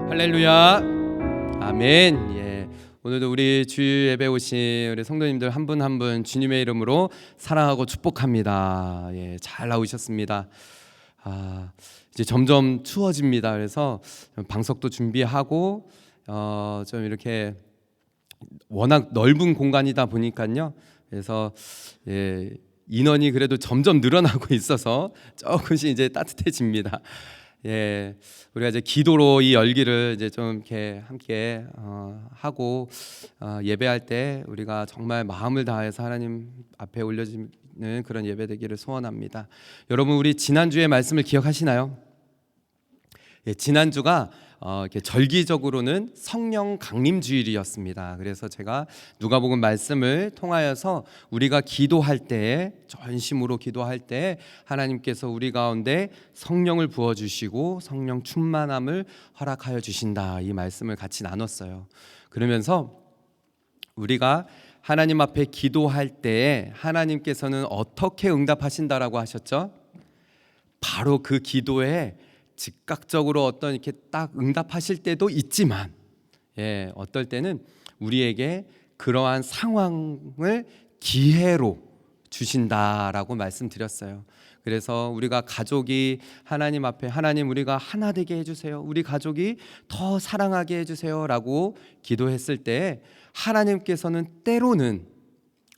할렐루야. 아멘. 예. 오늘도 우리 주일 예배 오신 우리 성도님들 한 분 한 분 주님의 이름으로 사랑하고 축복합니다. 예, 잘 나오셨습니다. 이제 점점 추워집니다. 그래서 방석도 준비하고 좀 이렇게 워낙 넓은 공간이다 보니까요. 그래서 인원이 그래도 점점 늘어나고 있어서 조금씩 이제 따뜻해집니다. 예, 우리가 이제 기도로 이 열기를 이제 좀 이렇게 함께 하고 예배할 때 우리가 정말 마음을 다해서 하나님 앞에 올려지는 그런 예배 되기를 소원합니다. 여러분, 우리 지난주의 말씀을 기억하시나요? 예, 지난주가 이렇게 절기적으로는 성령 강림 주일이었습니다. 그래서 제가 누가복음 말씀을 통하여서 우리가 기도할 때에 전심으로 기도할 때 하나님께서 우리 가운데 성령을 부어 주시고 성령 충만함을 허락하여 주신다, 이 말씀을 같이 나눴어요. 그러면서 우리가 하나님 앞에 기도할 때에 하나님께서는 어떻게 응답하신다라고 하셨죠? 바로 그 기도에 즉각적으로 어떤 이렇게 딱 응답하실 때도 있지만, 어떨 때는 우리에게 그러한 상황을 기회로 주신다라고 말씀드렸어요. 그래서 우리가 가족이 하나님 앞에 하나님, 우리가 하나 되게 해주세요, 우리 가족이 더 사랑하게 해주세요라고 기도했을 때 하나님께서는 때로는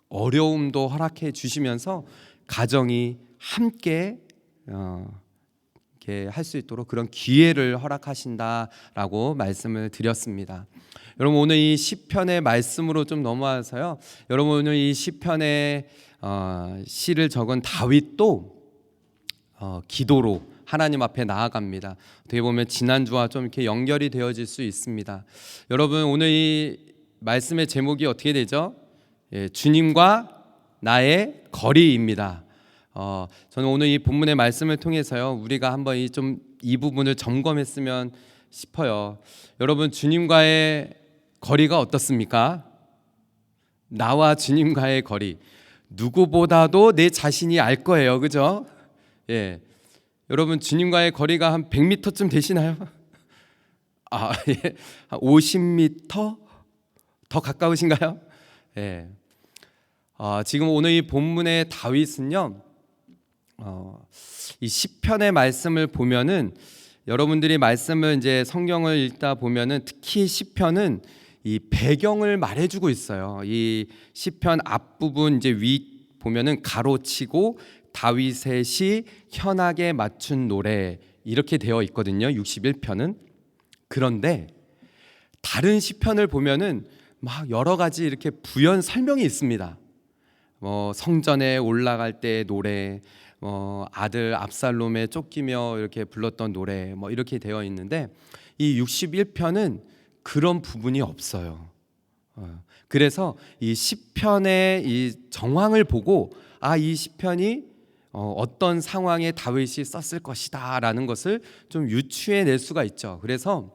어려움도 허락해 주시면서 가정이 함께 할 수 있도록 그런 기회를 허락하신다라고 말씀을 드렸습니다. 여러분, 오늘 이 시편의 말씀으로 좀 넘어와서요, 여러분 오늘 이 시편의 시를 적은 다윗도 기도로 하나님 앞에 나아갑니다. 어떻게 보면 지난주와 좀 이렇게 연결이 되어질 수 있습니다. 여러분, 오늘 이 말씀의 제목이 어떻게 되죠? 주님과 나의 거리입니다. 저는 오늘 이 본문의 말씀을 통해서요, 우리가 한번 이 부분을 점검했으면 싶어요. 여러분, 주님과의 거리가 어떻습니까? 나와 주님과의 거리, 누구보다도 내 자신이 알 거예요, 그죠? 예, 여러분, 주님과의 거리가 한 100m쯤 되시나요? 예, 한 50m 더 가까우신가요? 예. 지금 오늘 이 본문의 다윗은요, 이 시편의 말씀을 보면은, 여러분들이 말씀을 이제 성경을 읽다 보면은 특히 시편은 이 배경을 말해주고 있어요. 이 시편 앞부분 이제 위 보면은 가로치고 다윗의 시 현악에 맞춘 노래, 이렇게 되어 있거든요, 61편은. 그런데 다른 시편을 보면은 막 여러 가지 이렇게 부연 설명이 있습니다. 성전에 올라갈 때의 노래, 아들 압살롬에 쫓기며 이렇게 불렀던 노래, 이렇게 되어 있는데 이 61편은 그런 부분이 없어요. 그래서 이 시편의 이 정황을 보고 이 시편이 어떤 상황에 다윗이 썼을 것이다라는 것을 좀 유추해낼 수가 있죠. 그래서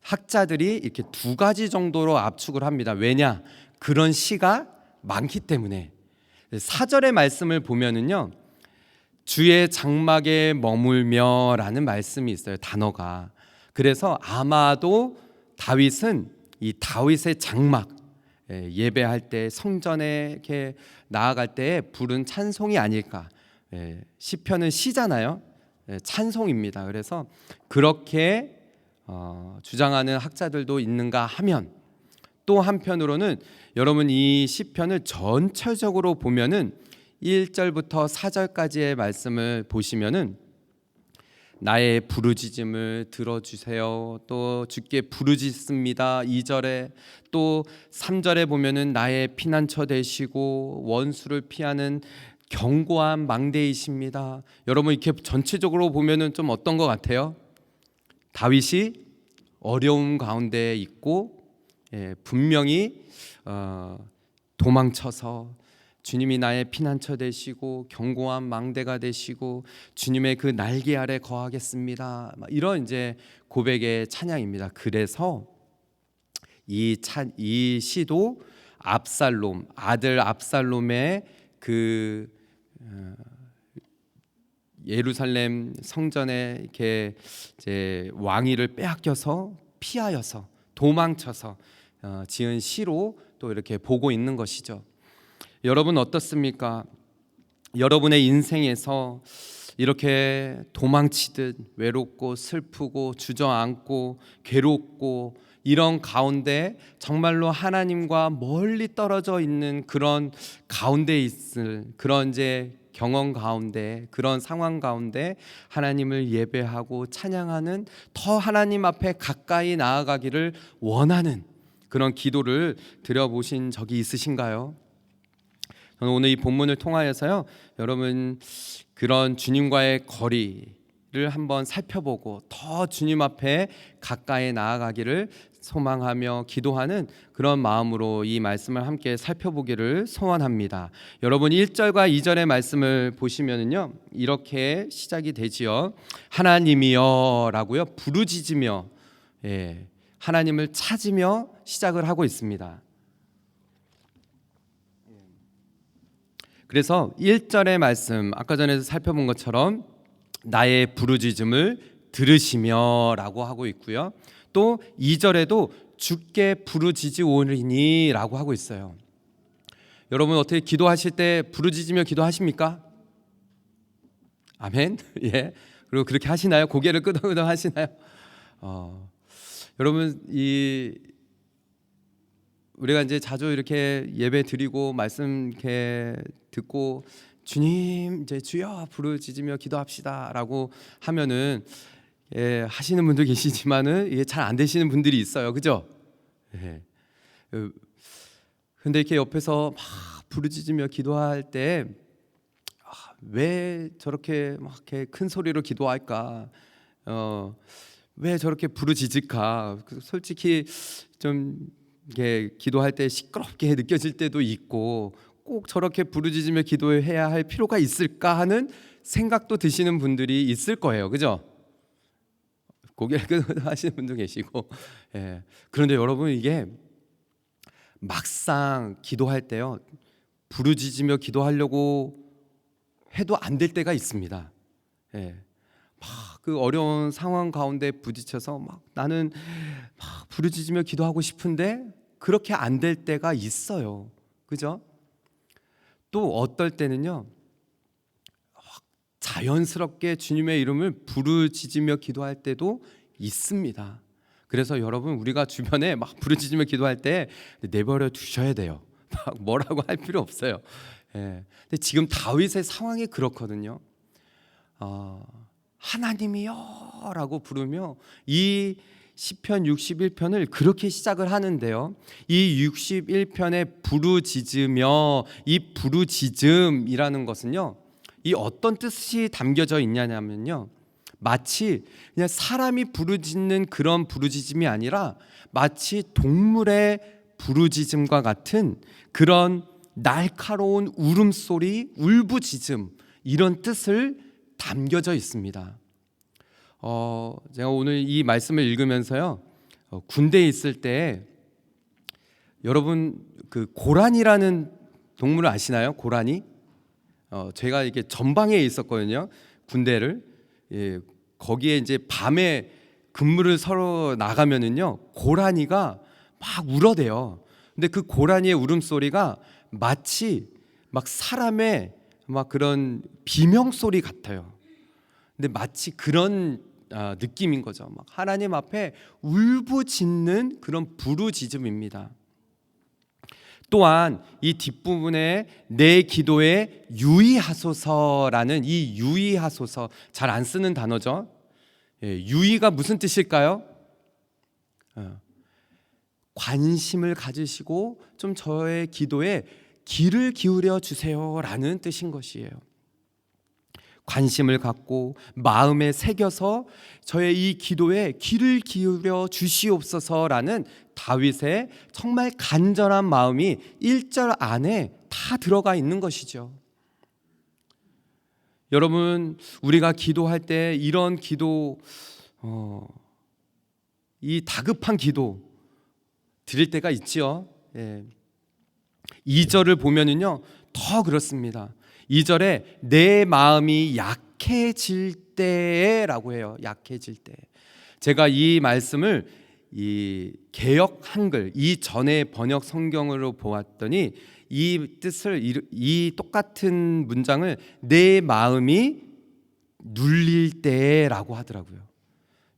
학자들이 이렇게 두 가지 정도로 압축을 합니다. 왜냐? 그런 시가 많기 때문에. 4절의 말씀을 보면은요, 주의 장막에 머물며 라는 말씀이 있어요, 단어가. 그래서 아마도 다윗은 이 다윗의 장막, 예배할 때 성전에 이렇게 나아갈 때 부른 찬송이 아닐까. 시편은 시잖아요, 찬송입니다. 그래서 그렇게 주장하는 학자들도 있는가 하면, 또 한편으로는 여러분 이 시편을 전체적으로 보면은 1절부터 4절까지의 말씀을 보시면은 나의 부르짖음을 들어주세요, 또 주께 부르짖습니다, 2절에, 또 3절에 보면은 나의 피난처 되시고 원수를 피하는 견고한 망대이십니다. 여러분, 이렇게 전체적으로 보면은 좀 어떤 것 같아요? 다윗이 어려움 가운데 있고, 분명히 도망쳐서 주님이 나의 피난처 되시고 견고한 망대가 되시고 주님의 그 날개 아래 거하겠습니다, 이런 이제 고백의 찬양입니다. 그래서 이 시도 아들 압살롬의 그 예루살렘 성전에 이렇게 이제 왕위를 빼앗겨서 피하여서 도망쳐서 지은 시로 또 이렇게 보고 있는 것이죠. 여러분 어떻습니까? 여러분의 인생에서 이렇게 도망치듯 외롭고 슬프고 주저앉고 괴롭고 이런 가운데 정말로 하나님과 멀리 떨어져 있는 그런 가운데 있을 그런 이제 경험 가운데 그런 상황 가운데 하나님을 예배하고 찬양하는 더 하나님 앞에 가까이 나아가기를 원하는 그런 기도를 드려보신 적이 있으신가요? 저는 오늘 이 본문을 통하여서요, 여러분 그런 주님과의 거리를 한번 살펴보고 더 주님 앞에 가까이 나아가기를 소망하며 기도하는 그런 마음으로 이 말씀을 함께 살펴보기를 소원합니다. 여러분 1절과 2절의 말씀을 보시면은요, 이렇게 시작이 되지요. 하나님이여 라고요, 부르짖으며 하나님을 찾으며 시작을 하고 있습니다. 그래서 1절의 말씀, 아까 전에 살펴본 것처럼 나의 부르짖음을 들으시며 라고 하고 있고요, 또 2절에도 주께 부르짖으오리니 라고 하고 있어요. 여러분 어떻게 기도하실 때 부르짖으며 기도하십니까? 아멘. 예. 그리고 그렇게 하시나요? 고개를 끄덕끄덕 하시나요? 여러분 우리가 이제 자주 이렇게 예배 드리고 말씀 이렇게 듣고 주님 이제 주여 부르짖으며 기도합시다라고 하면은 하시는 분도 계시지만은 이게 잘 안 되시는 분들이 있어요, 그죠? 근데 이렇게 옆에서 막 부르짖으며 기도할 때 왜 저렇게 막 이렇게 큰 소리로 기도할까? 왜 저렇게 부르짖을까? 솔직히 좀 이게 기도할 때 시끄럽게 느껴질 때도 있고 꼭 저렇게 부르짖으며 기도해야 할 필요가 있을까 하는 생각도 드시는 분들이 있을 거예요, 그죠? 고개를 끄덕끄덕 하시는 분도 계시고. 그런데 여러분 이게 막상 기도할 때요, 부르짖으며 기도하려고 해도 안 될 때가 있습니다. 막 그 어려운 상황 가운데 부딪혀서 막 나는 막 부르짖으며 기도하고 싶은데 그렇게 안 될 때가 있어요, 그죠? 또 어떨 때는요, 자연스럽게 주님의 이름을 부르짖으며 기도할 때도 있습니다. 그래서 여러분 우리가 주변에 막 부르짖으며 기도할 때 내버려 두셔야 돼요. 막 뭐라고 할 필요 없어요. 근데 지금 다윗의 상황이 그렇거든요. 하나님이여 라고 부르며 이 시편 61편을 그렇게 시작을 하는데요, 이 61편의 부르짖으며, 이 부르짖음이라는 것은요, 이 어떤 뜻이 담겨져 있냐면요, 마치 그냥 사람이 부르짖는 그런 부르짖음이 아니라 마치 동물의 부르짖음과 같은 그런 날카로운 울음소리, 울부짖음, 이런 뜻을 담겨져 있습니다. 제가 오늘 이 말씀을 읽으면서요, 군대에 있을 때 여러분 그 고라니라는 동물을 아시나요? 고라니? 제가 이게 전방에 있었거든요, 군대를. 거기에 이제 밤에 근무를 서로 나가면은요, 고라니가 막 울어대요. 근데 그 고라니의 울음소리가 마치 막 사람의 막 그런 비명소리 같아요. 근데 마치 그런 느낌인 거죠. 막 하나님 앞에 울부짖는 그런 부르짖음입니다. 또한 이 뒷부분에 내 기도에 유의하소서라는 이 유의하소서, 잘 안 쓰는 단어죠. 유의가 무슨 뜻일까요? 관심을 가지시고 좀 저의 기도에 귀를 기울여 주세요라는 뜻인 것이에요. 관심을 갖고 마음에 새겨서 저의 이 기도에 귀를 기울여 주시옵소서라는 다윗의 정말 간절한 마음이 1절 안에 다 들어가 있는 것이죠. 여러분 우리가 기도할 때 이런 기도, 이 다급한 기도 드릴 때가 있지요. 2절을 보면은요 더 그렇습니다. 2절에 내 마음이 약해질 때라고 해요. 약해질 때. 제가 이 말씀을 이 개역 한글 이전의 번역 성경으로 보았더니 이 뜻을 이 똑같은 문장을 내 마음이 눌릴 때라고 하더라고요.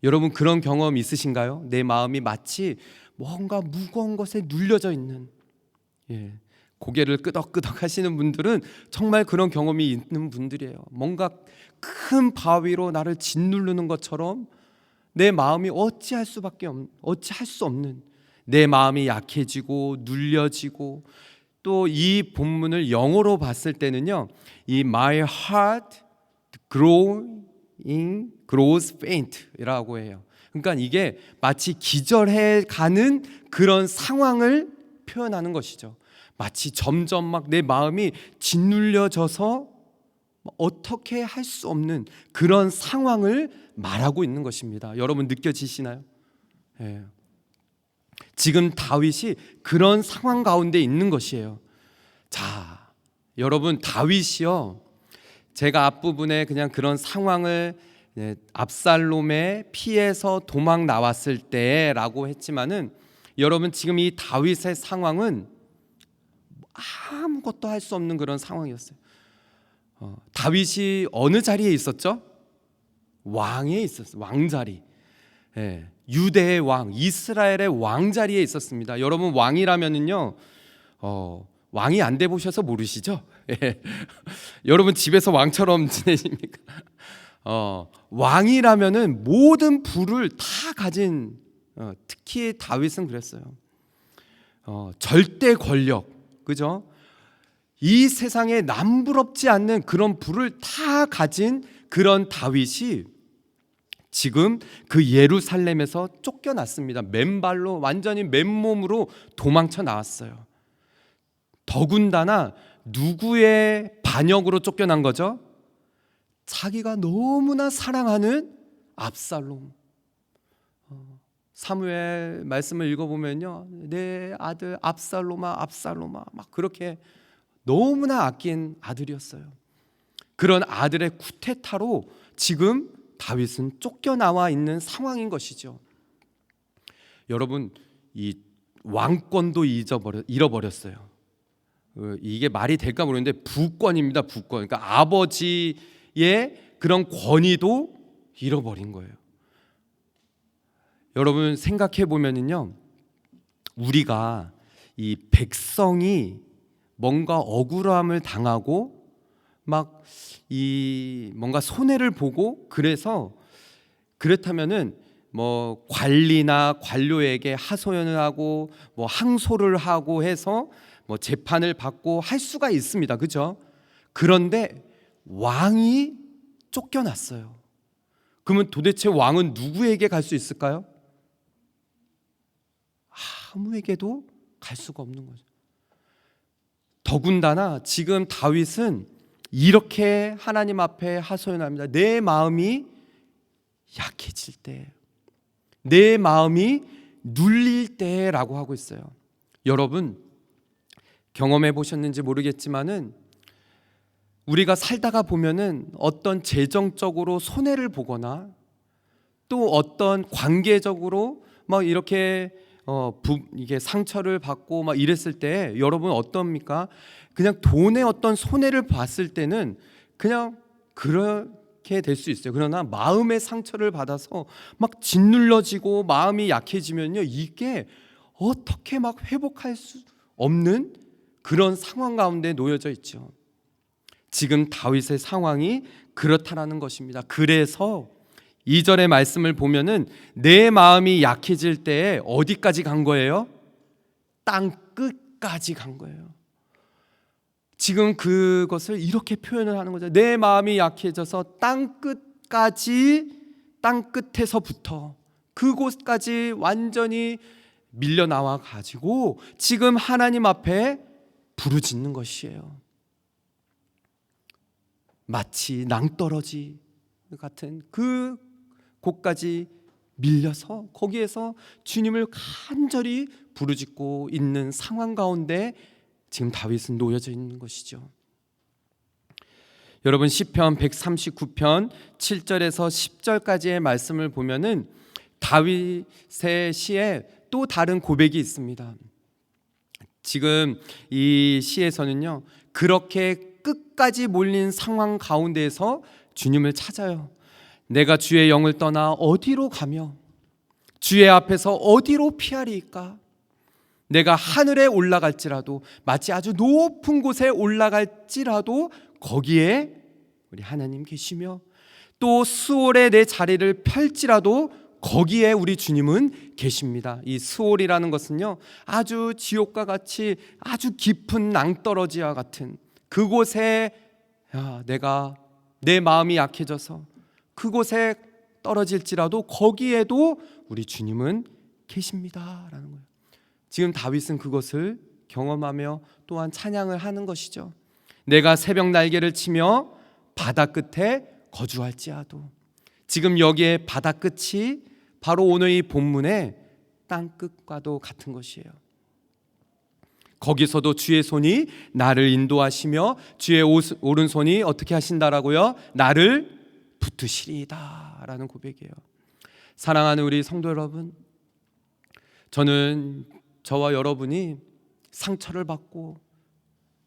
여러분 그런 경험 있으신가요? 내 마음이 마치 뭔가 무거운 것에 눌려져 있는, 고개를 끄덕끄덕 하시는 분들은 정말 그런 경험이 있는 분들이에요. 뭔가 큰 바위로 나를 짓누르는 것처럼 내 마음이 어찌할 수 없는, 내 마음이 약해지고 눌려지고, 또 이 본문을 영어로 봤을 때는요, 이 my heart grows faint이라고 해요. 그러니까 이게 마치 기절해 가는 그런 상황을 표현하는 것이죠. 마치 점점 막 내 마음이 짓눌려져서 어떻게 할 수 없는 그런 상황을 말하고 있는 것입니다. 여러분 느껴지시나요? 지금 다윗이 그런 상황 가운데 있는 것이에요. 자, 여러분 다윗이요, 제가 앞부분에 그냥 그런 상황을 압살롬의 피해서 도망 나왔을 때라고 했지만은, 여러분 지금 이 다윗의 상황은 아무것도 할 수 없는 그런 상황이었어요. 다윗이 어느 자리에 있었죠? 왕에 있었어요. 왕자리. 유대의 왕, 이스라엘의 왕자리에 있었습니다. 여러분 왕이라면은요, 왕이 안 돼 보셔서 모르시죠? 여러분 집에서 왕처럼 지내십니까? 왕이라면은 모든 부를 다 가진, 특히 다윗은 그랬어요. 절대 권력, 그죠? 이 세상에 남부럽지 않는 그런 부를 다 가진 그런 다윗이 지금 그 예루살렘에서 쫓겨났습니다. 맨발로, 완전히 맨몸으로 도망쳐 나왔어요. 더군다나 누구의 반역으로 쫓겨난 거죠? 자기가 너무나 사랑하는 압살롬. 사무엘 말씀을 읽어보면요, 내 아들 압살롬아 압살롬아 막 그렇게 너무나 아낀 아들이었어요. 그런 아들의 쿠데타로 지금 다윗은 쫓겨나와 있는 상황인 것이죠. 여러분 이 왕권도 잃어버렸어요. 이게 말이 될까 모르겠는데 부권입니다. 부권. 그러니까 아버지의 그런 권위도 잃어버린 거예요. 여러분 생각해 보면은요, 우리가 이 백성이 뭔가 억울함을 당하고 막 이 뭔가 손해를 보고, 그렇다면은 뭐 관리나 관료에게 하소연을 하고 뭐 항소를 하고 해서 뭐 재판을 받고 할 수가 있습니다. 그죠? 그런데 왕이 쫓겨났어요. 그러면 도대체 왕은 누구에게 갈 수 있을까요? 아무에게도 갈 수가 없는 거죠. 더군다나 지금 다윗은 이렇게 하나님 앞에 하소연합니다. 내 마음이 약해질 때, 내 마음이 눌릴 때라고 하고 있어요. 여러분 경험해 보셨는지 모르겠지만은, 우리가 살다가 보면은 어떤 재정적으로 손해를 보거나 또 어떤 관계적으로 막 이렇게 이게 상처를 받고 막 이랬을 때 여러분 어떻습니까? 그냥 돈의 어떤 손해를 봤을 때는 그냥 그렇게 될 수 있어요. 그러나 마음의 상처를 받아서 막 짓눌러지고 마음이 약해지면요, 이게 어떻게 막 회복할 수 없는 그런 상황 가운데 놓여져 있죠. 지금 다윗의 상황이 그렇다라는 것입니다. 그래서 2절의 말씀을 보면은 내 마음이 약해질 때에 어디까지 간 거예요? 땅 끝까지 간 거예요. 지금 그것을 이렇게 표현을 하는 거죠. 내 마음이 약해져서 땅 끝까지, 땅 끝에서부터 그곳까지 완전히 밀려나와 가지고 지금 하나님 앞에 부르짖는 것이에요. 마치 낭떠러지 같은 그 곳까지 밀려서 거기에서 주님을 간절히 부르짖고 있는 상황 가운데 지금 다윗은 놓여져 있는 것이죠. 여러분 시편 139편 7절에서 10절까지의 말씀을 보면은 다윗의 시에 또 다른 고백이 있습니다. 지금 이 시에서는요, 그렇게 끝까지 몰린 상황 가운데에서 주님을 찾아요. 내가 주의 영을 떠나 어디로 가며 주의 앞에서 어디로 피하리까? 내가 하늘에 올라갈지라도, 마치 아주 높은 곳에 올라갈지라도 거기에 우리 하나님 계시며, 또 수월에 내 자리를 펼지라도 거기에 우리 주님은 계십니다. 이 수월이라는 것은요, 아주 지옥과 같이 아주 깊은 낭떠러지와 같은 그곳에 내가 내 마음이 약해져서 그곳에 떨어질지라도 거기에도 우리 주님은 계십니다라는 거예요. 지금 다윗은 그것을 경험하며 또한 찬양을 하는 것이죠. 내가 새벽 날개를 치며 바다 끝에 거주할지라도, 지금 여기에 바다 끝이 바로 오늘 이 본문의 땅 끝과도 같은 것이에요. 거기서도 주의 손이 나를 인도하시며 주의 오른손이 어떻게 하신다라고요? 나를 붙드시리이다 라는 고백이에요. 사랑하는 우리 성도 여러분, 저와 여러분이 상처를 받고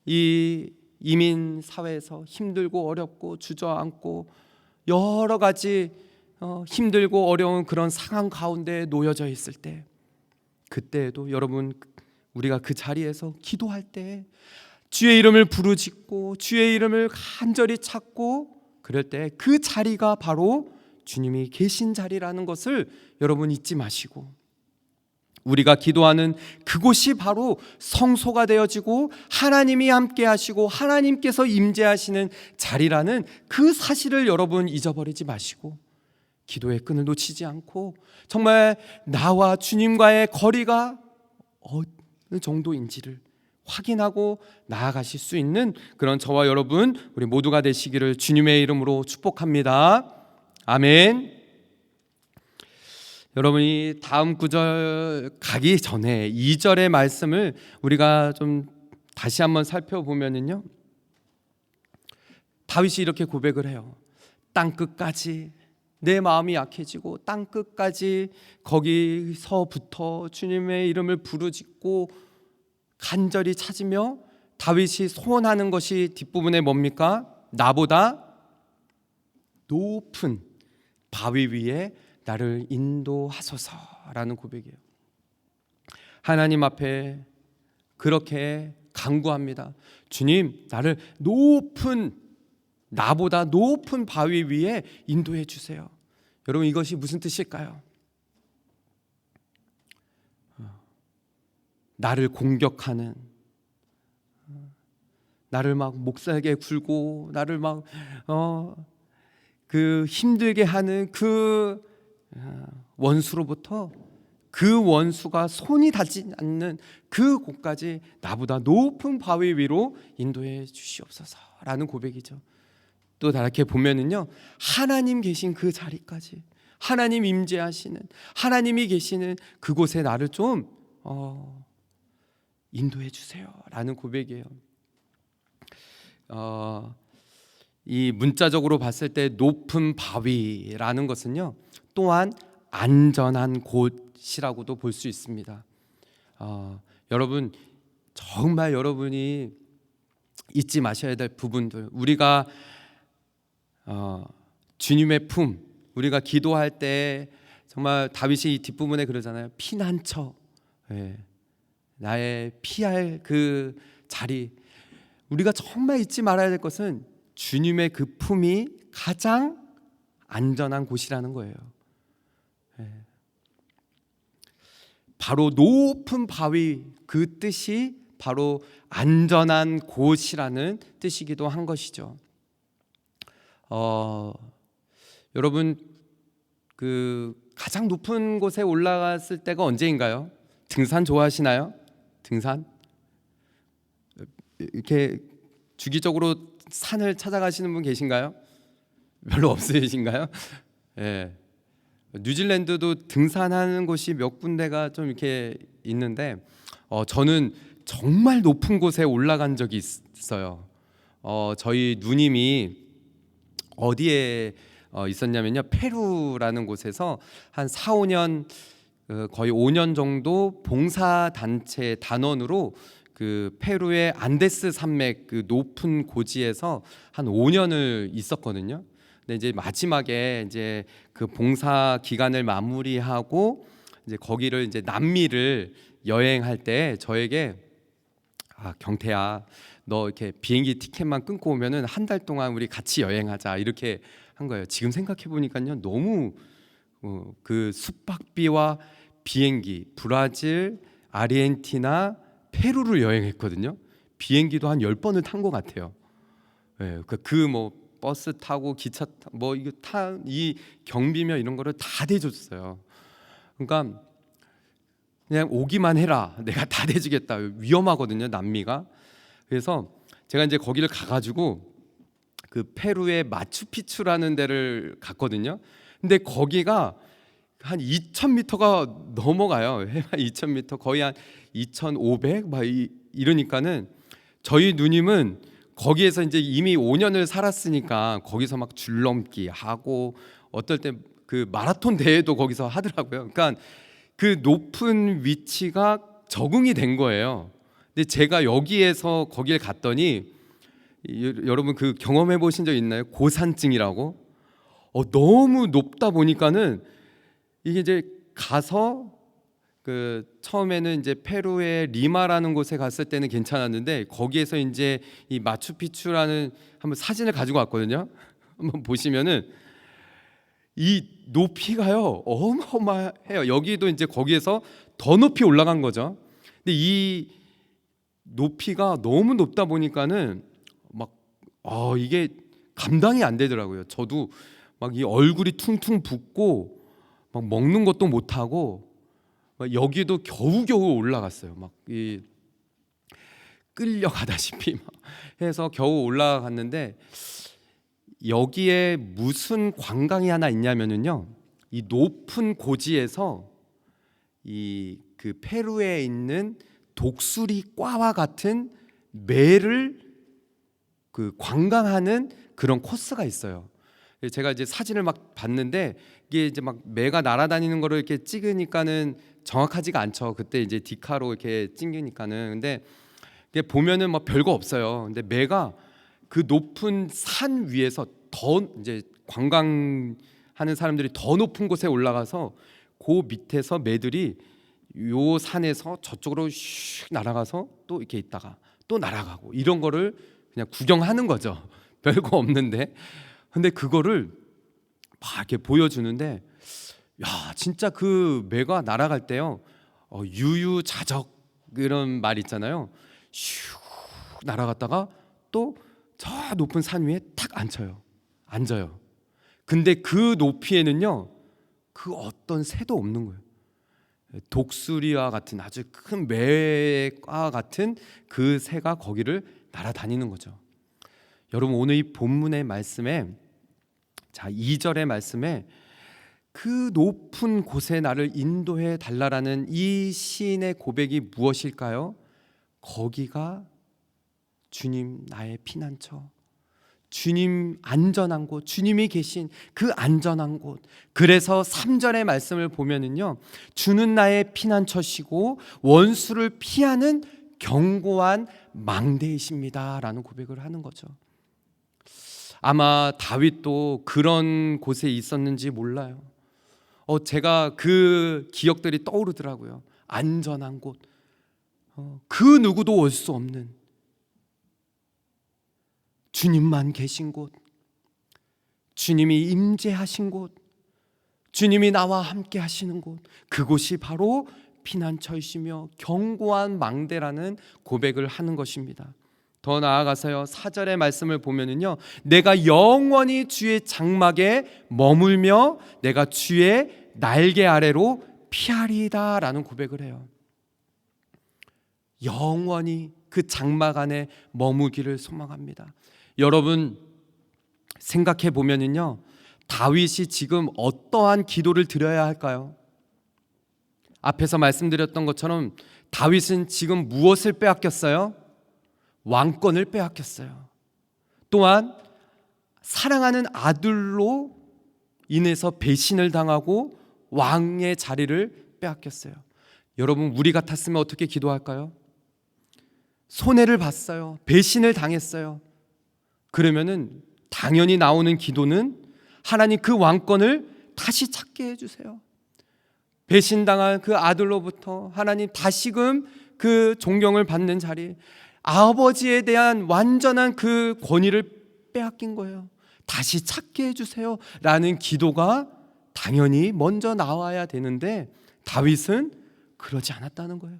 이 이민 사회에서 힘들고 어렵고 주저앉고 여러 가지 힘들고 어려운 그런 상황 가운데 놓여져 있을 때, 그때에도 여러분, 우리가 그 자리에서 기도할 때 주의 이름을 부르짖고 주의 이름을 간절히 찾고 그럴 때 그 자리가 바로 주님이 계신 자리라는 것을 여러분 잊지 마시고, 우리가 기도하는 그곳이 바로 성소가 되어지고 하나님이 함께 하시고 하나님께서 임재하시는 자리라는 그 사실을 여러분 잊어버리지 마시고, 기도의 끈을 놓치지 않고 정말 나와 주님과의 거리가 어느 정도인지를 확인하고 나아가실 수 있는 그런 저와 여러분 우리 모두가 되시기를 주님의 이름으로 축복합니다. 아멘. 여러분이 다음 구절 가기 전에 2절의 말씀을 우리가 좀 다시 한번 살펴보면요, 다윗이 이렇게 고백을 해요. 땅 끝까지 내 마음이 약해지고 땅 끝까지 거기서부터 주님의 이름을 부르짖고 간절히 찾으며, 다윗이 소원하는 것이 뒷부분에 뭡니까? 나보다 높은 바위 위에 나를 인도하소서라는 고백이에요. 하나님 앞에 그렇게 간구합니다. 주님, 나를 나보다 높은 바위 위에 인도해 주세요. 여러분, 이것이 무슨 뜻일까요? 나를 공격하는, 나를 막 목살게 굴고 나를 막 그 힘들게 하는 그 원수로부터, 그 원수가 손이 닿지 않는 그 곳까지 나보다 높은 바위 위로 인도해 주시옵소서라는 고백이죠. 또 다르게 보면은요, 하나님 계신 그 자리까지, 하나님 임재하시는, 하나님이 계시는 그곳에 나를 좀 인도해 주세요라는 고백이에요. 이 문자적으로 봤을 때 높은 바위라는 것은요, 또한 안전한 곳이라고도 볼 수 있습니다. 여러분, 정말 여러분이 잊지 마셔야 될 부분들, 우리가 주님의 품, 우리가 기도할 때 정말 다윗이 이 뒷부분에 그러잖아요. 피난처, 나의 피할 그 자리, 우리가 정말 잊지 말아야 될 것은 주님의 그 품이 가장 안전한 곳이라는 거예요. 바로 높은 바위, 그 뜻이 바로 안전한 곳이라는 뜻이기도 한 것이죠. 여러분, 그 가장 높은 곳에 올라갔을 때가 언제인가요? 등산 좋아하시나요? 등산? 이렇게 주기적으로 산을 찾아가시는 분 계신가요? 별로 없으신가요? 예. 뉴질랜드도 등산하는 곳이 몇 군데가 좀 이렇게 있는데, 저는 정말 높은 곳에 올라간 적이 있어요. 저희 누님이 어디에 있었냐면요, 페루라는 곳에서 한 4, 5년 거의 5년 정도 봉사단체 단원으로 그 페루의 안데스 산맥 그 높은 고지에서 한 5년을 있었거든요. 근데 이제 마지막에 이제 그 봉사 기간을 마무리하고 이제 거기를 이제 남미를 여행할 때 저에게 경태야, 너 이렇게 비행기 티켓만 끊고 오면은 한 달 동안 우리 같이 여행하자, 이렇게 한 거예요. 지금 생각해 보니까요, 너무 그 숙박비와 비행기, 브라질, 아르헨티나, 페루를 여행했거든요. 비행기도 한 10번을 탄 것 같아요. 예, 뭐 버스 타고 기차 뭐 이거 이 경비며 이런 거를 다 대줬어요. 그러니까 그냥 오기만 해라, 내가 다 대주겠다. 위험하거든요, 남미가. 그래서 제가 이제 거기를 가가지고 그 페루의 마추픽추라는 데를 갔거든요. 근데 거기가 한 2,000m가 넘어가요. 해발 2,000m, 거의 한 2,500 막 이러니까는 저희 누님은 거기에서 이제 이미 5년을 살았으니까 거기서 막 줄넘기 하고 어떨 때 그 마라톤 대회도 거기서 하더라고요. 그러니까 그 높은 위치가 적응이 된 거예요. 근데 제가 여기에서 거길 갔더니 여러분 그 경험해 보신 적 있나요? 고산증이라고. 너무 높다 보니까는 이게 이제 가서 그 처음에는 이제 페루의 리마라는 곳에 갔을 때는 괜찮았는데 거기에서 이제 이 마추픽추라는 한번 사진을 가지고 왔거든요. 한번 보시면은 이 높이가요 어마어마해요. 여기도 이제 거기에서 더 높이 올라간 거죠. 근데 이 높이가 너무 높다 보니까는 막 이게 감당이 안 되더라고요. 저도 막 이 얼굴이 퉁퉁 붓고 막 먹는 것도 못 하고 여기도 겨우겨우 올라갔어요. 막 이 끌려가다시피 막 해서 겨우 올라갔는데 여기에 무슨 관광이 하나 있냐면은요, 이 높은 고지에서 이 그 페루에 있는 독수리과와 같은 매를 그 관광하는 그런 코스가 있어요. 제가 이제 사진을 막 봤는데 이게 이제 막 매가 날아다니는 거를 이렇게 찍으니까는 정확하지가 않죠. 그때 이제 디카로 이렇게 찍으니까는. 근데 이게 보면은 뭐 별거 없어요. 근데 매가 그 높은 산 위에서 더 이제 관광하는 사람들이 더 높은 곳에 올라가서 그 밑에서 매들이 요 산에서 저쪽으로 슉 날아가서 또 이렇게 있다가 또 날아가고 이런 거를 그냥 구경하는 거죠. 별거 없는데. 근데 그거를 막 이렇게 보여주는데, 야, 진짜 그 매가 날아갈 때요, 유유자적 이런 말 있잖아요. 슉 날아갔다가 또 저 높은 산 위에 탁 앉아요. 근데 그 높이에는요, 그 어떤 새도 없는 거예요. 독수리와 같은 아주 큰 매과 같은 그 새가 거기를 날아다니는 거죠. 여러분, 오늘 이 본문의 말씀에 2절의 말씀에 그 높은 곳에 나를 인도해 달라라는 이 시인의 고백이 무엇일까요? 거기가 주님 나의 피난처, 주님 안전한 곳, 주님이 계신 그 안전한 곳. 그래서 3절의 말씀을 보면은요, 주는 나의 피난처시고 원수를 피하는 견고한 망대이십니다라는 고백을 하는 거죠. 아마 다윗도 그런 곳에 있었는지 몰라요. 제가 그 기억들이 떠오르더라고요. 안전한 곳, 그 누구도 올 수 없는 주님만 계신 곳, 주님이 임재하신 곳, 주님이 나와 함께 하시는 곳, 그곳이 바로 피난처이시며 견고한 망대라는 고백을 하는 것입니다. 더 나아가서요, 4절의 말씀을 보면은요, 내가 영원히 주의 장막에 머물며 내가 주의 날개 아래로 피하리이다라는 고백을 해요. 영원히 그 장막 안에 머무기를 소망합니다. 여러분, 생각해 보면은요, 다윗이 지금 어떠한 기도를 드려야 할까요? 앞에서 말씀드렸던 것처럼 다윗은 지금 무엇을 빼앗겼어요? 왕권을 빼앗겼어요. 또한 사랑하는 아들로 인해서 배신을 당하고 왕의 자리를 빼앗겼어요. 여러분, 우리 같았으면 어떻게 기도할까요? 손해를 봤어요. 배신을 당했어요. 그러면은 당연히 나오는 기도는 하나님 그 왕권을 다시 찾게 해주세요. 배신당한 그 아들로부터 하나님 다시금 그 존경을 받는 자리, 아버지에 대한 완전한 그 권위를 빼앗긴 거예요. 다시 찾게 해주세요 라는 기도가 당연히 먼저 나와야 되는데 다윗은 그러지 않았다는 거예요.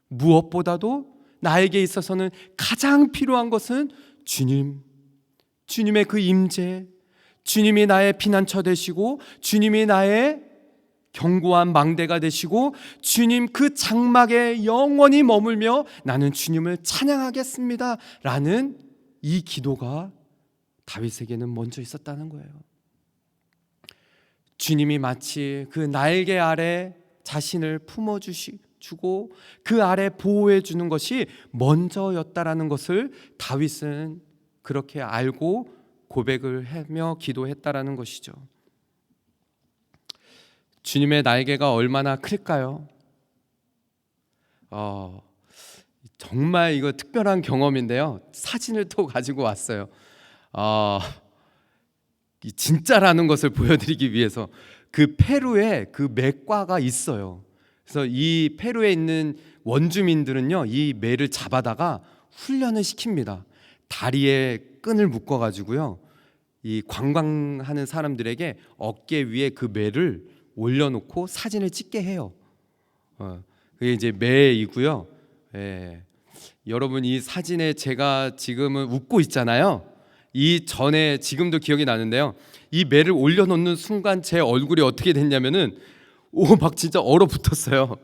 무엇보다도 나에게 있어서는 가장 필요한 것은 주님의 그 임재, 주님이 나의 피난처 되시고 주님이 나의 견고한 망대가 되시고 주님 그 장막에 영원히 머물며 나는 주님을 찬양하겠습니다 라는 이 기도가 다윗에게는 먼저 있었다는 거예요. 주님이 마치 그 날개 아래 자신을 품어주고 그 아래 보호해 주는 것이 먼저였다라는 것을 다윗은 그렇게 알고 고백을 하며 기도했다라는 것이죠. 주님의 날개가 얼마나 클까요? 정말 이거 특별한 경험인데요. 사진을 또 가지고 왔어요. 진짜라는 것을 보여드리기 위해서 그 페루에 그 매과가 있어요. 그래서 이 페루에 있는 원주민들은요, 이 매를 잡아다가 훈련을 시킵니다. 다리에 끈을 묶어가지고요, 이 관광하는 사람들에게 어깨 위에 그 매를 올려놓고 사진을 찍게 해요. 그게 이제 매이고요. 예. 여러분, 이 사진에 제가 지금은 웃고 있잖아요. 이 전에 지금도 기억이 나는데요. 이 매를 올려놓는 순간 제 얼굴이 어떻게 됐냐면은 막 진짜 얼어붙었어요.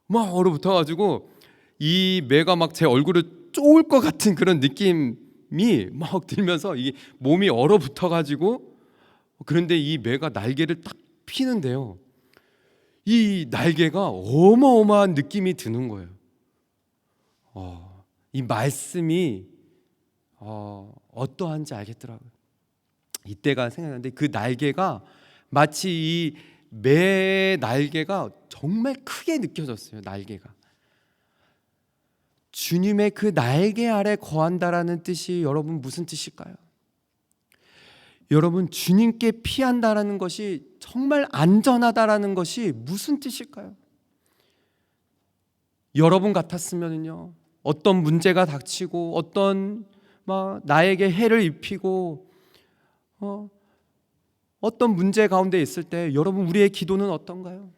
막 얼어붙어가지고 이 매가 막 제 얼굴을 쪼을 것 같은 그런 느낌이 막 들면서 이게 몸이 얼어붙어가지고, 그런데 이 매가 날개를 딱 피는데요, 이 날개가 어마어마한 느낌이 드는 거예요. 이 말씀이 어떠한지 알겠더라고요. 이때가 생각나는데 그 날개가 마치 이 매 날개가 정말 크게 느껴졌어요. 날개가 주님의 그 날개 아래 거한다라는 뜻이 여러분 무슨 뜻일까요? 여러분, 주님께 피한다라는 것이 정말 안전하다라는 것이 무슨 뜻일까요? 여러분 같았으면요, 어떤 문제가 닥치고 어떤 나에게 해를 입히고 어떤 문제 가운데 있을 때 여러분, 우리의 기도는 어떤가요?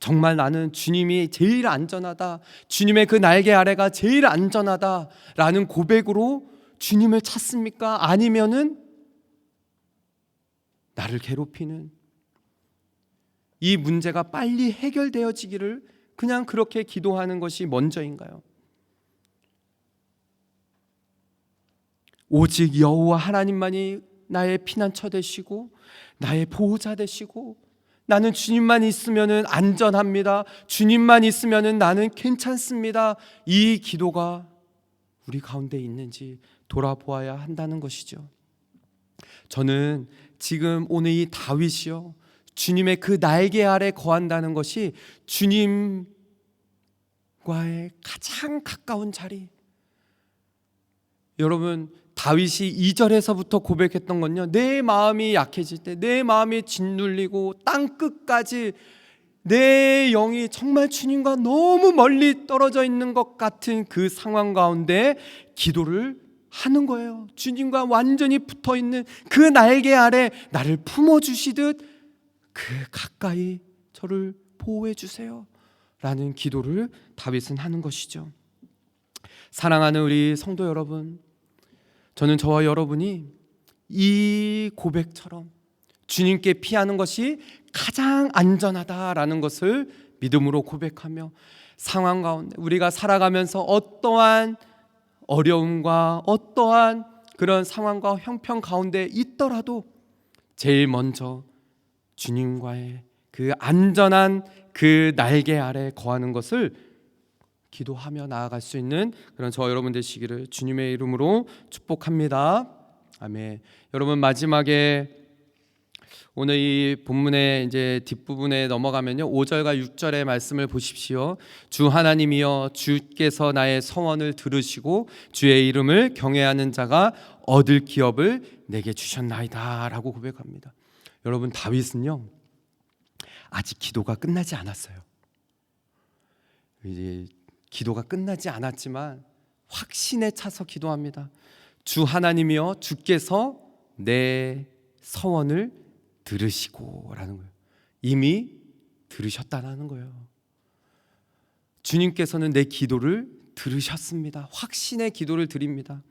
정말 나는 주님이 제일 안전하다, 주님의 그 날개 아래가 제일 안전하다라는 고백으로 주님을 찾습니까? 아니면은 나를 괴롭히는 이 문제가 빨리 해결되어지기를 그냥 그렇게 기도하는 것이 먼저인가요? 오직 여호와 하나님만이 나의 피난처 되시고 나의 보호자 되시고 나는 주님만 있으면 안전합니다, 주님만 있으면 나는 괜찮습니다, 이 기도가 우리 가운데 있는지 돌아보아야 한다는 것이죠. 저는 지금 오늘 이 다윗이요, 주님의 그 날개 아래 거한다는 것이 주님과의 가장 가까운 자리. 여러분, 다윗이 2절에서부터 고백했던 건요, 내 마음이 약해질 때, 내 마음이 짓눌리고 땅끝까지 내 영이 정말 주님과 너무 멀리 떨어져 있는 것 같은 그 상황 가운데 기도를 하는 거예요. 주님과 완전히 붙어있는 그 날개 아래 나를 품어주시듯 그 가까이 저를 보호해 주세요 라는 기도를 다윗은 하는 것이죠. 사랑하는 우리 성도 여러분, 저는 저와 여러분이 이 고백처럼 주님께 피하는 것이 가장 안전하다라는 것을 믿음으로 고백하며 상황 가운데 우리가 살아가면서 어떠한 어려움과 어떠한 그런 상황과 형편 가운데 있더라도 제일 먼저 주님과의 그 안전한 그 날개 아래 거하는 것을 기도하며 나아갈 수 있는 그런 저와 여러분 되시기를 주님의 이름으로 축복합니다. 아멘. 여러분, 마지막에 오늘 이 본문의 이제 뒷부분에 넘어가면요, 5절과 6절의 말씀을 보십시오. 주 하나님이여, 주께서 나의 서원을 들으시고 주의 이름을 경외하는 자가 얻을 기업을 내게 주셨나이다 라고 고백합니다. 여러분, 다윗은요 아직 기도가 끝나지 않았어요. 이제 기도가 끝나지 않았지만 확신에 차서 기도합니다. 주 하나님이여, 주께서 내 서원을 들으시고 라는 거예요. 이미 들으셨다는 거예요. 주님께서는 내 기도를 들으셨습니다. 확신의 기도를 드립니다.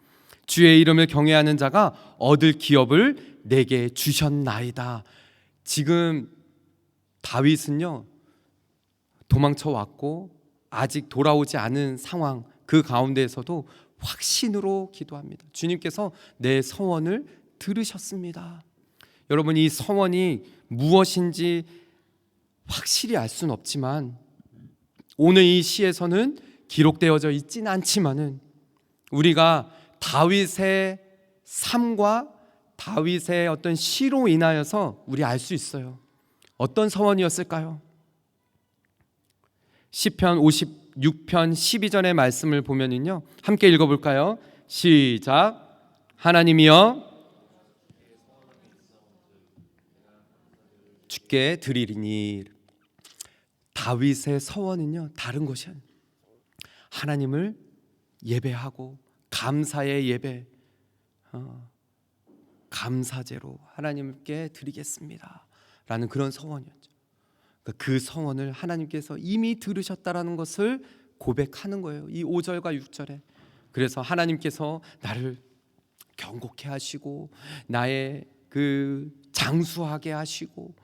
주의 이름을 경외하는 자가 얻을 기업을 내게 주셨나이다. 지금 다윗은요 도망쳐 왔고 아직 돌아오지 않은 상황, 그 가운데에서도 확신으로 기도합니다. 주님께서 내 서원을 들으셨습니다. 여러분, 이 서원이 무엇인지 확실히 알 수는 없지만 오늘 이 시에서는 기록되어져 있지는 않지만은 우리가 다윗의 삶과 다윗의 어떤 시로 인하여서 우리 알 수 있어요. 어떤 서원이었을까요? 시편 56편 12절의 말씀을 보면은요, 함께 읽어볼까요? 시작. 하나님이여, 주께 드리리니. 다윗의 서원은요 다른 것이 아니에요. 하나님을 예배하고 감사의 예배, 감사제로 하나님께 드리겠습니다 라는 그런 서원이었죠. 그 서원을 하나님께서 이미 들으셨다라는 것을 고백하는 거예요, 이 5절과 6절에. 그래서 하나님께서 나를 경고케 하시고 나의 그 장수하게 하시고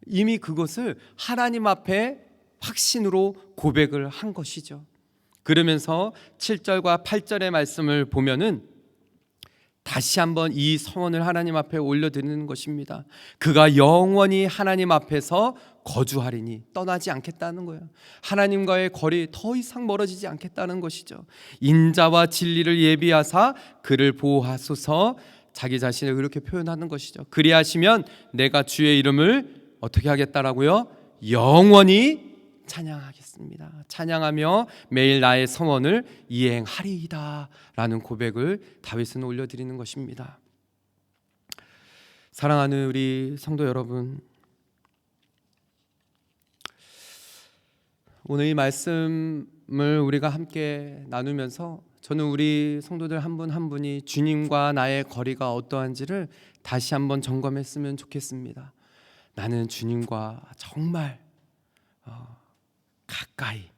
이미 그것을 하나님 앞에 확신으로 고백을 한 것이죠. 그러면서 7절과 8절의 말씀을 보면은 다시 한번 이 서원을 하나님 앞에 올려드리는 것입니다. 그가 영원히 하나님 앞에서 거주하리니, 떠나지 않겠다는 거예요. 하나님과의 거리 더 이상 멀어지지 않겠다는 것이죠. 인자와 진리를 예비하사 그를 보호하소서. 자기 자신을 그렇게 표현하는 것이죠. 그리하시면 내가 주의 이름을 어떻게 하겠다라고요? 영원히 찬양하겠습니다. 찬양하며 매일 나의 서원을 이행하리이다 라는 고백을 다윗은 올려드리는 것입니다. 사랑하는 우리 성도 여러분, 오늘 이 말씀을 우리가 함께 나누면서 저는 우리 성도들 한 분 한 분이 주님과 나의 거리가 어떠한지를 다시 한번 점검했으면 좋겠습니다. 나는 주님과 정말 가까이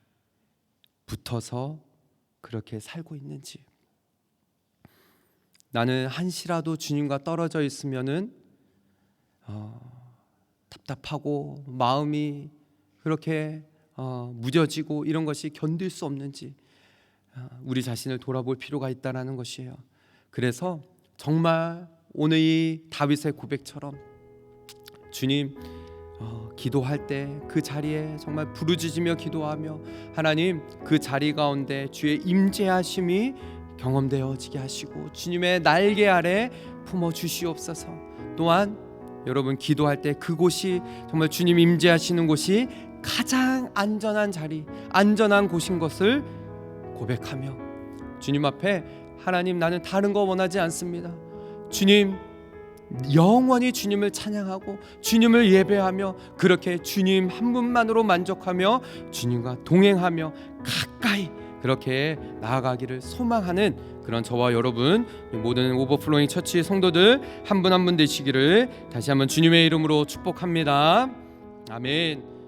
붙어서 그렇게 살고 있는지, 나는 한시라도 주님과 떨어져 있으면은 답답하고 마음이 그렇게 무뎌지고 이런 것이 견딜 수 없는지 우리 자신을 돌아볼 필요가 있다는 것이에요. 그래서 정말 오늘 이 다윗의 고백처럼 주님, 기도할 때 그 자리에 정말 부르짖으며 기도하며 하나님 그 자리 가운데 주의 임재하심이 경험되어지게 하시고 주님의 날개 아래 품어 주시옵소서. 또한 여러분, 기도할 때 그곳이 정말 주님 임재하시는 곳이 가장 안전한 자리, 안전한 곳인 것을 고백하며 주님 앞에, 하나님 나는 다른 거 원하지 않습니다. 주님, 영원히 주님을 찬양하고 주님을 예배하며 그렇게 주님 한 분만으로 만족하며 주님과 동행하며 가까이 그렇게 나아가기를 소망하는 그런 저와 여러분, 모든 오버플로잉 처치 성도들 한 분 한 분 되시기를 다시 한번 주님의 이름으로 축복합니다. 아멘.